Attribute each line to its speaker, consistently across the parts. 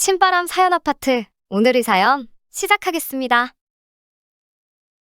Speaker 1: 신바람 사연 아파트. 오늘의 사연 시작하겠습니다.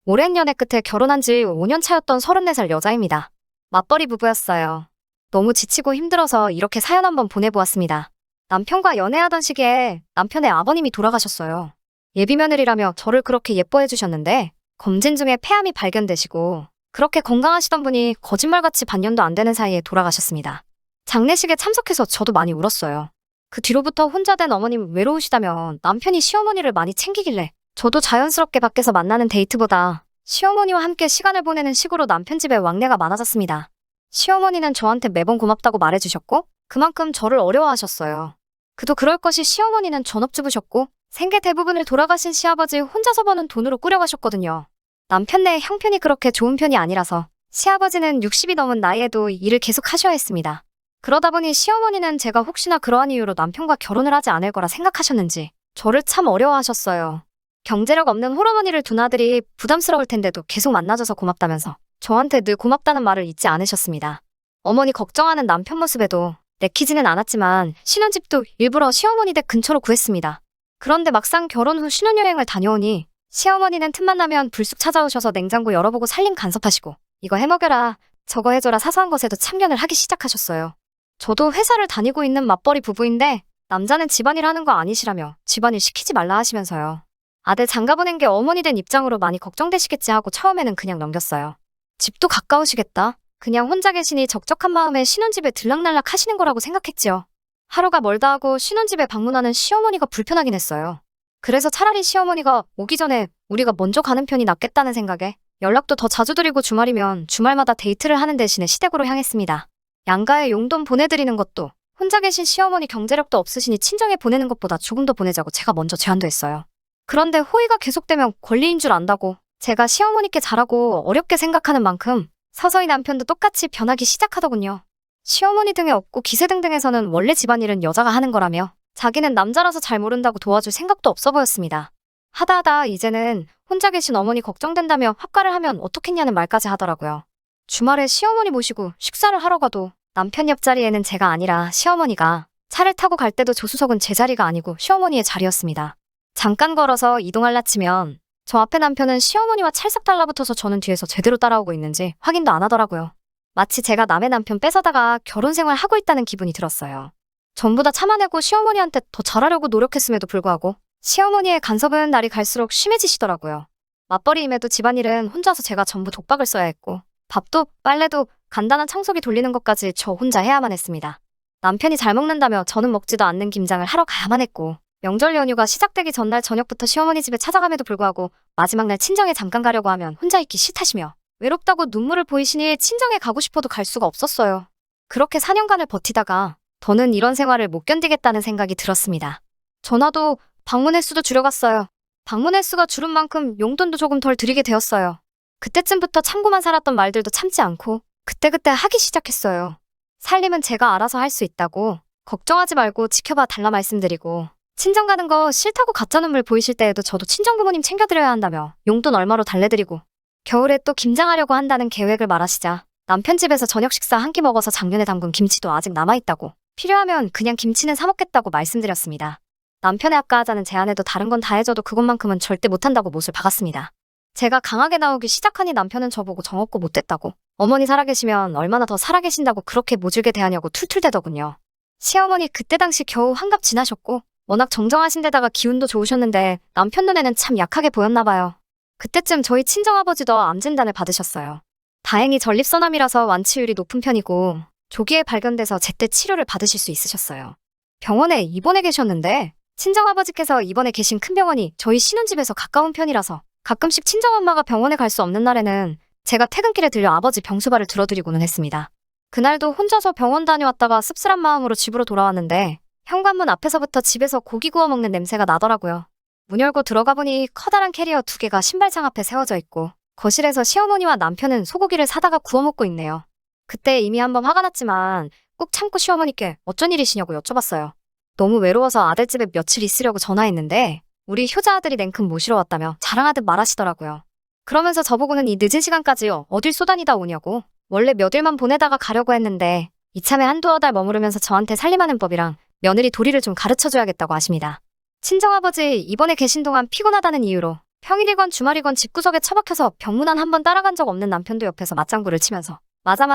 Speaker 1: 오랜 연애 끝에 결혼한 지 5년 차였던 34살 여자입니다. 맞벌이 부부였어요. 너무 지치고 힘들어서 이렇게 사연 한번 보내보았습니다. 남편과 연애하던 시기에 남편의 아버님이 돌아가셨어요. 예비며느리라며 저를 그렇게 예뻐해 주셨는데 검진 중에 폐암이 발견되시고 그렇게 건강하시던 분이 거짓말같이 반년도 안 되는 사이에 돌아가셨습니다. 장례식에 참석해서 저도 많이 울었어요. 그 뒤로부터 혼자 된 어머님 외로우시다며 남편이 시어머니를 많이 챙기길래 저도 자연스럽게 밖에서 만나는 데이트보다 시어머니와 함께 시간을 보내는 식으로 남편 집에 왕래가 많아졌습니다. 시어머니는 저한테 매번 고맙다고 말해주셨고 그만큼 저를 어려워하셨어요. 그도 그럴 것이 시어머니는 전업주부셨고 생계 대부분을 돌아가신 시아버지 혼자서 버는 돈으로 꾸려가셨거든요. 남편 내 형편이 그렇게 좋은 편이 아니라서 시아버지는 60이 넘은 나이에도 일을 계속 하셔야 했습니다. 그러다 보니 시어머니는 제가 혹시나 그러한 이유로 남편과 결혼을 하지 않을 거라 생각하셨는지 저를 참 어려워하셨어요. 경제력 없는 홀어머니를 둔 아들이 부담스러울 텐데도 계속 만나줘서 고맙다면서 저한테 늘 고맙다는 말을 잊지 않으셨습니다. 어머니 걱정하는 남편 모습에도 내키지는 않았지만 신혼집도 일부러 시어머니 댁 근처로 구했습니다. 그런데 막상 결혼 후 신혼여행을 다녀오니 시어머니는 틈만 나면 불쑥 찾아오셔서 냉장고 열어보고 살림 간섭하시고 이거 해먹여라 저거 해줘라 사소한 것에도 참견을 하기 시작하셨어요. 저도 회사를 다니고 있는 맞벌이 부부인데 남자는 집안일 하는 거 아니시라며 집안일 시키지 말라 하시면서요. 아들 장가 보낸 게 어머니 된 입장으로 많이 걱정되시겠지 하고 처음에는 그냥 넘겼어요. 집도 가까우시겠다. 그냥 혼자 계시니 적적한 마음에 신혼집에 들락날락 하시는 거라고 생각했지요. 하루가 멀다 하고 신혼집에 방문하는 시어머니가 불편하긴 했어요. 그래서 차라리 시어머니가 오기 전에 우리가 먼저 가는 편이 낫겠다는 생각에 연락도 더 자주 드리고 주말이면 주말마다 데이트를 하는 대신에 시댁으로 향했습니다. 양가에 용돈 보내드리는 것도 혼자 계신 시어머니 경제력도 없으시니 친정에 보내는 것보다 조금 더 보내자고 제가 먼저 제안도 했어요. 그런데 호의가 계속되면 권리인 줄 안다고 제가 시어머니께 잘하고 어렵게 생각하는 만큼 서서히 남편도 똑같이 변하기 시작하더군요. 시어머니 등에 없고 기세등등에서는 원래 집안일은 여자가 하는 거라며 자기는 남자라서 잘 모른다고 도와줄 생각도 없어 보였습니다. 하다 이제는 혼자 계신 어머니 걱정된다며 합가를 하면 어떻겠냐는 말까지 하더라고요. 주말에 시어머니 모시고 식사를 하러 가도 남편 옆자리에는 제가 아니라 시어머니가 차를 타고 갈 때도 조수석은 제 자리가 아니고 시어머니의 자리였습니다. 잠깐 걸어서 이동할라 치면 저 앞에 남편은 시어머니와 찰싹 달라붙어서 저는 뒤에서 제대로 따라오고 있는지 확인도 안 하더라고요. 마치 제가 남의 남편 뺏어다가 결혼 생활 하고 있다는 기분이 들었어요. 전부 다 참아내고 시어머니한테 더 잘하려고 노력했음에도 불구하고 시어머니의 간섭은 날이 갈수록 심해지시더라고요. 맞벌이임에도 집안일은 혼자서 제가 전부 독박을 써야 했고 밥도 빨래도 간단한 청소기 돌리는 것까지 저 혼자 해야만 했습니다. 남편이 잘 먹는다며 저는 먹지도 않는 김장을 하러 가야만 했고 명절 연휴가 시작되기 전날 저녁부터 시어머니 집에 찾아감에도 불구하고 마지막 날 친정에 잠깐 가려고 하면 혼자 있기 싫다시며 외롭다고 눈물을 보이시니 친정에 가고 싶어도 갈 수가 없었어요. 그렇게 4년간을 버티다가 더는 이런 생활을 못 견디겠다는 생각이 들었습니다. 전화도 방문 횟수도 줄여갔어요. 방문 횟수가 줄은 만큼 용돈도 조금 덜 드리게 되었어요. 그때쯤부터 참고만 살았던 말들도 참지 않고 그때그때 하기 시작했어요. 살림은 제가 알아서 할 수 있다고 걱정하지 말고 지켜봐 달라 말씀드리고 친정 가는 거 싫다고 가짜 눈물 보이실 때에도 저도 친정부모님 챙겨드려야 한다며 용돈 얼마로 달래드리고 겨울에 또 김장하려고 한다는 계획을 말하시자 남편 집에서 저녁 식사 한 끼 먹어서 작년에 담근 김치도 아직 남아있다고 필요하면 그냥 김치는 사 먹겠다고 말씀드렸습니다. 남편의 아까 하자는 제안에도 다른 건 다 해줘도 그것만큼은 절대 못한다고 못을 박았습니다. 제가 강하게 나오기 시작하니 남편은 저보고 정없고 못됐다고 어머니 살아계시면 얼마나 더 살아계신다고 그렇게 모질게 대하냐고 툴툴대더군요. 시어머니 그때 당시 겨우 환갑 지나셨고 워낙 정정하신 데다가 기운도 좋으셨는데 남편 눈에는 참 약하게 보였나 봐요. 그때쯤 저희 친정아버지도 암 진단을 받으셨어요. 다행히 전립선암이라서 완치율이 높은 편이고 조기에 발견돼서 제때 치료를 받으실 수 있으셨어요. 병원에 입원해 계셨는데 친정아버지께서 입원해 계신 큰 병원이 저희 신혼집에서 가까운 편이라서 가끔씩 친정엄마가 병원에 갈 수 없는 날에는 제가 퇴근길에 들려 아버지 병수발을 들어드리고는 했습니다. 그날도 혼자서 병원 다녀왔다가 씁쓸한 마음으로 집으로 돌아왔는데 현관문 앞에서부터 집에서 고기 구워 먹는 냄새가 나더라고요. 문 열고 들어가 보니 커다란 캐리어 2개가 신발장 앞에 세워져 있고 거실에서 시어머니와 남편은 소고기를 사다가 구워 먹고 있네요. 그때 이미 한번 화가 났지만 꾹 참고 시어머니께 어쩐 일이시냐고 여쭤봤어요. 너무 외로워서 아들집에 며칠 있으려고 전화했는데 우리 효자 아들이 냉큼 모시러 왔다며 자랑하듯 말하시더라고요. 그러면서 저보고는 이 늦은 시간까지 어딜 쏘다니다 오냐고 원래 몇 일만 보내다가 가려고 했는데 이참에 한두어 달 머무르면서 저한테 살림하는 법이랑 며느리 도리를 좀 가르쳐줘야겠다고 하십니다. 친정아버지 이번에 계신 동안 피곤하다는 이유로 평일이건 주말이건 집구석에 처박혀서 병문안 한 번 따라간 적 없는 남편도 옆에서 맞장구를 치면서 맞아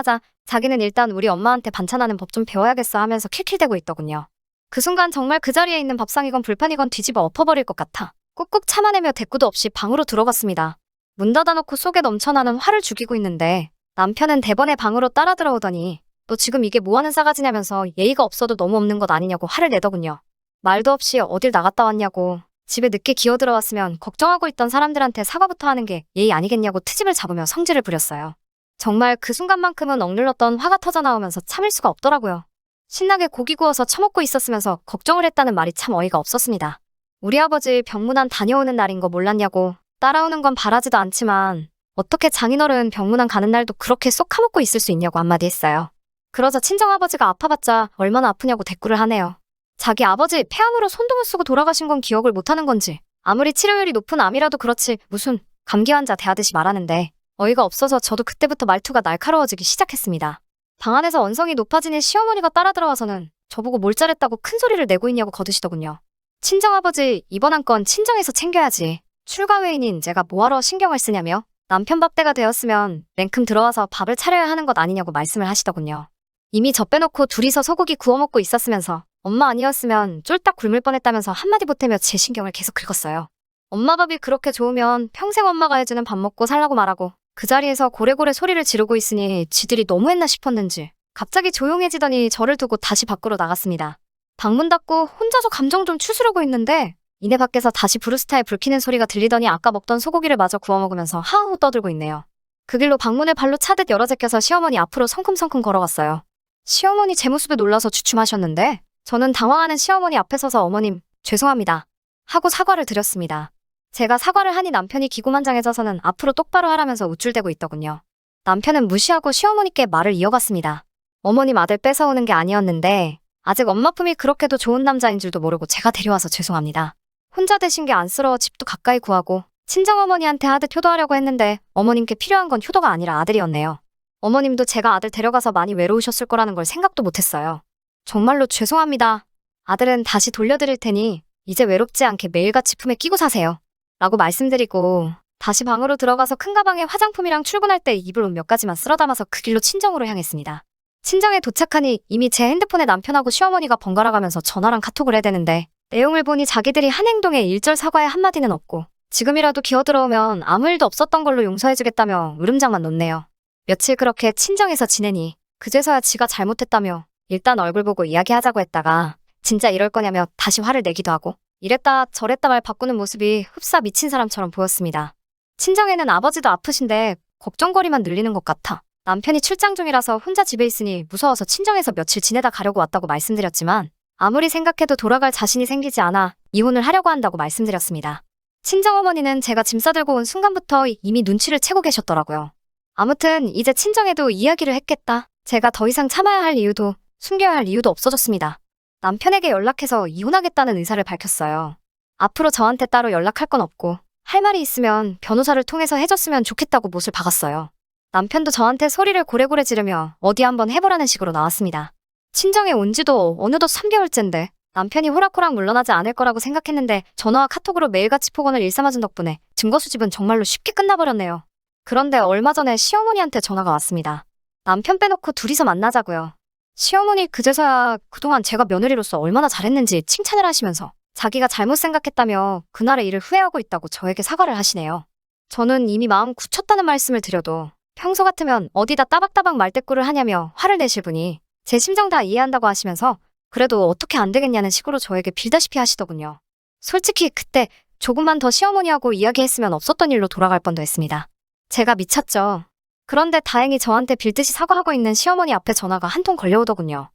Speaker 1: 자기는 일단 우리 엄마한테 반찬하는 법 좀 배워야겠어 하면서 킬킬대고 있더군요. 그 순간 정말 그 자리에 있는 밥상이건 불판이건 뒤집어 엎어버릴 것 같아 꾹꾹 참아내며 대꾸도 없이 방으로 들어갔습니다. 문 닫아놓고 속에 넘쳐나는 화를 죽이고 있는데 남편은 대번에 방으로 따라 들어오더니 너 지금 이게 뭐하는 싸가지냐면서 예의가 없어도 너무 없는 것 아니냐고 화를 내더군요. 말도 없이 어딜 나갔다 왔냐고 집에 늦게 기어 들어왔으면 걱정하고 있던 사람들한테 사과부터 하는 게 예의 아니겠냐고 트집을 잡으며 성질을 부렸어요. 정말 그 순간만큼은 억눌렀던 화가 터져 나오면서 참을 수가 없더라고요. 신나게 고기 구워서 처먹고 있었으면서 걱정을 했다는 말이 참 어이가 없었습니다. 우리 아버지 병문안 다녀오는 날인 거 몰랐냐고 따라오는 건 바라지도 않지만 어떻게 장인어른 병문안 가는 날도 그렇게 쏙 까먹고 있을 수 있냐고 한마디 했어요. 그러자 친정아버지가 아파봤자 얼마나 아프냐고 대꾸를 하네요. 자기 아버지 폐암으로 손동을 쓰고 돌아가신 건 기억을 못하는 건지 아무리 치료율이 높은 암이라도 그렇지 무슨 감기 환자 대하듯이 말하는데 어이가 없어서 저도 그때부터 말투가 날카로워지기 시작했습니다. 방 안에서 언성이 높아지니 시어머니가 따라 들어와서는 저보고 뭘 잘했다고 큰 소리를 내고 있냐고 거드시더군요. 친정아버지 이번 한 건 친정에서 챙겨야지. 출가 외인인 제가 뭐하러 신경을 쓰냐며 남편 밥때가 되었으면 냉큼 들어와서 밥을 차려야 하는 것 아니냐고 말씀을 하시더군요. 이미 저 빼놓고 둘이서 소고기 구워 먹고 있었으면서 엄마 아니었으면 쫄딱 굶을 뻔했다면서 한마디 보태며 제 신경을 계속 긁었어요. 엄마 밥이 그렇게 좋으면 평생 엄마가 해주는 밥 먹고 살라고 말하고 그 자리에서 고래고래 소리를 지르고 있으니 지들이 너무했나 싶었는지 갑자기 조용해지더니 저를 두고 다시 밖으로 나갔습니다. 방문 닫고 혼자서 감정 좀 추스르고 있는데 이내 밖에서 다시 브루스타에 불 켜는 소리가 들리더니 아까 먹던 소고기를 마저 구워 먹으면서 하하호 떠들고 있네요. 그 길로 방문을 발로 차듯 열어 제껴서 시어머니 앞으로 성큼성큼 걸어갔어요. 시어머니 제 모습에 놀라서 주춤하셨는데 저는 당황하는 시어머니 앞에 서서 어머님 죄송합니다 하고 사과를 드렸습니다. 제가 사과를 하니 남편이 기고만장해져서는 앞으로 똑바로 하라면서 우쭐대고 있더군요. 남편은 무시하고 시어머니께 말을 이어갔습니다. 어머님 아들 뺏어오는 게 아니었는데 아직 엄마 품이 그렇게도 좋은 남자인 줄도 모르고 제가 데려와서 죄송합니다. 혼자 되신 게 안쓰러워 집도 가까이 구하고 친정어머니한테 하듯 효도하려고 했는데 어머님께 필요한 건 효도가 아니라 아들이었네요. 어머님도 제가 아들 데려가서 많이 외로우셨을 거라는 걸 생각도 못했어요. 정말로 죄송합니다. 아들은 다시 돌려드릴 테니 이제 외롭지 않게 매일같이 품에 끼고 사세요. 라고 말씀드리고 다시 방으로 들어가서 큰 가방에 화장품이랑 출근할 때 입을 옷 몇 가지만 쓸어 담아서 그 길로 친정으로 향했습니다. 친정에 도착하니 이미 제 핸드폰에 남편하고 시어머니가 번갈아 가면서 전화랑 카톡을 해대는데 내용을 보니 자기들이 한 행동에 일절 사과의 한마디는 없고 지금이라도 기어 들어오면 아무 일도 없었던 걸로 용서해주겠다며 으름장만 놓네요. 며칠 그렇게 친정에서 지내니 그제서야 지가 잘못했다며 일단 얼굴 보고 이야기하자고 했다가 진짜 이럴 거냐며 다시 화를 내기도 하고 이랬다 저랬다 말 바꾸는 모습이 흡사 미친 사람처럼 보였습니다. 친정에는 아버지도 아프신데 걱정거리만 늘리는 것 같아 남편이 출장 중이라서 혼자 집에 있으니 무서워서 친정에서 며칠 지내다 가려고 왔다고 말씀드렸지만 아무리 생각해도 돌아갈 자신이 생기지 않아 이혼을 하려고 한다고 말씀드렸습니다. 친정어머니는 제가 짐 싸들고 온 순간부터 이미 눈치를 채고 계셨더라고요. 아무튼 이제 친정에도 이야기를 했겠다. 제가 더 이상 참아야 할 이유도 숨겨야 할 이유도 없어졌습니다. 남편에게 연락해서 이혼하겠다는 의사를 밝혔어요. 앞으로 저한테 따로 연락할 건 없고 할 말이 있으면 변호사를 통해서 해줬으면 좋겠다고 못을 박았어요. 남편도 저한테 소리를 고래고래 지르며 어디 한번 해보라는 식으로 나왔습니다. 친정에 온 지도 어느덧 3개월째인데 남편이 호락호락 물러나지 않을 거라고 생각했는데 전화와 카톡으로 매일같이 폭언을 일삼아준 덕분에 증거 수집은 정말로 쉽게 끝나버렸네요. 그런데 얼마 전에 시어머니한테 전화가 왔습니다. 남편 빼놓고 둘이서 만나자고요. 시어머니 그제서야 그동안 제가 며느리로서 얼마나 잘했는지 칭찬을 하시면서 자기가 잘못 생각했다며 그날의 일을 후회하고 있다고 저에게 사과를 하시네요. 저는 이미 마음 굳혔다는 말씀을 드려도 평소 같으면 어디다 따박따박 말대꾸를 하냐며 화를 내실 분이 제 심정 다 이해한다고 하시면서 그래도 어떻게 안 되겠냐는 식으로 저에게 빌다시피 하시더군요. 솔직히 그때 조금만 더 시어머니하고 이야기했으면 없었던 일로 돌아갈 뻔도 했습니다. 제가 미쳤죠. 그런데 다행히 저한테 빌듯이 사과하고 있는 시어머니 앞에 전화가 한 통 걸려오더군요.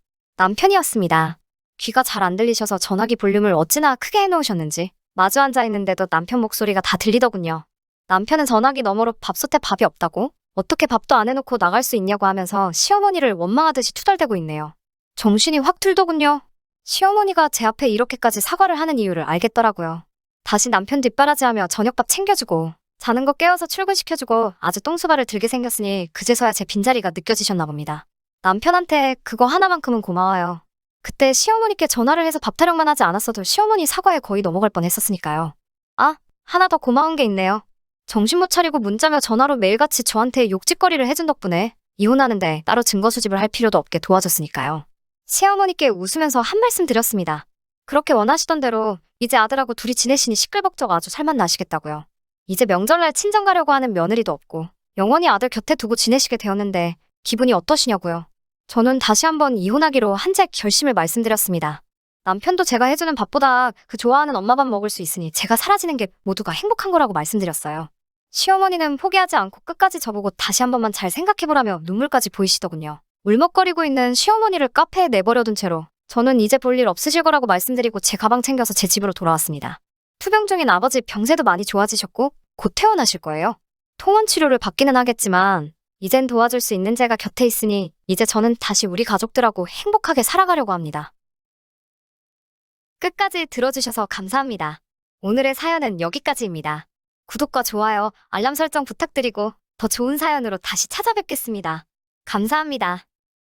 Speaker 1: 남편이었습니다. 귀가 잘 안 들리셔서 전화기 볼륨을 어찌나 크게 해놓으셨는지 마주 앉아 있는데도 남편 목소리가 다 들리더군요. 남편은 전화기 너머로 밥솥에 밥이 없다고? 어떻게 밥도 안 해놓고 나갈 수 있냐고 하면서 시어머니를 원망하듯이 투덜대고 있네요. 정신이 확 들더군요. 시어머니가 제 앞에 이렇게까지 사과를 하는 이유를 알겠더라고요. 다시 남편 뒷바라지하며 저녁밥 챙겨주고 자는 거 깨워서 출근시켜주고 아주 똥수발을 들게 생겼으니 그제서야 제 빈자리가 느껴지셨나 봅니다. 남편한테 그거 하나만큼은 고마워요. 그때 시어머니께 전화를 해서 밥 타령만 하지 않았어도 시어머니 사과에 거의 넘어갈 뻔했었으니까요. 아, 하나 더 고마운 게 있네요. 정신 못 차리고 문자며 전화로 매일같이 저한테 욕짓거리를 해준 덕분에 이혼하는데 따로 증거 수집을 할 필요도 없게 도와줬으니까요. 시어머니께 웃으면서 한 말씀 드렸습니다. 그렇게 원하시던 대로 이제 아들하고 둘이 지내시니 시끌벅적 아주 살맛 나시겠다고요. 이제 명절날 친정 가려고 하는 며느리도 없고 영원히 아들 곁에 두고 지내시게 되었는데 기분이 어떠시냐고요. 저는 다시 한번 이혼하기로 한 제 결심을 말씀드렸습니다. 남편도 제가 해주는 밥보다 그 좋아하는 엄마 밥 먹을 수 있으니 제가 사라지는 게 모두가 행복한 거라고 말씀드렸어요. 시어머니는 포기하지 않고 끝까지 저보고 다시 한 번만 잘 생각해보라며 눈물까지 보이시더군요. 울먹거리고 있는 시어머니를 카페에 내버려둔 채로 저는 이제 볼 일 없으실 거라고 말씀드리고 제 가방 챙겨서 제 집으로 돌아왔습니다. 투병 중인 아버지 병세도 많이 좋아지셨고 곧 퇴원하실 거예요. 통원 치료를 받기는 하겠지만 이젠 도와줄 수 있는 제가 곁에 있으니 이제 저는 다시 우리 가족들하고 행복하게 살아가려고 합니다. 끝까지 들어주셔서 감사합니다. 오늘의 사연은 여기까지입니다. 구독과 좋아요, 알람 설정 부탁드리고 더 좋은 사연으로 다시 찾아뵙겠습니다. 감사합니다.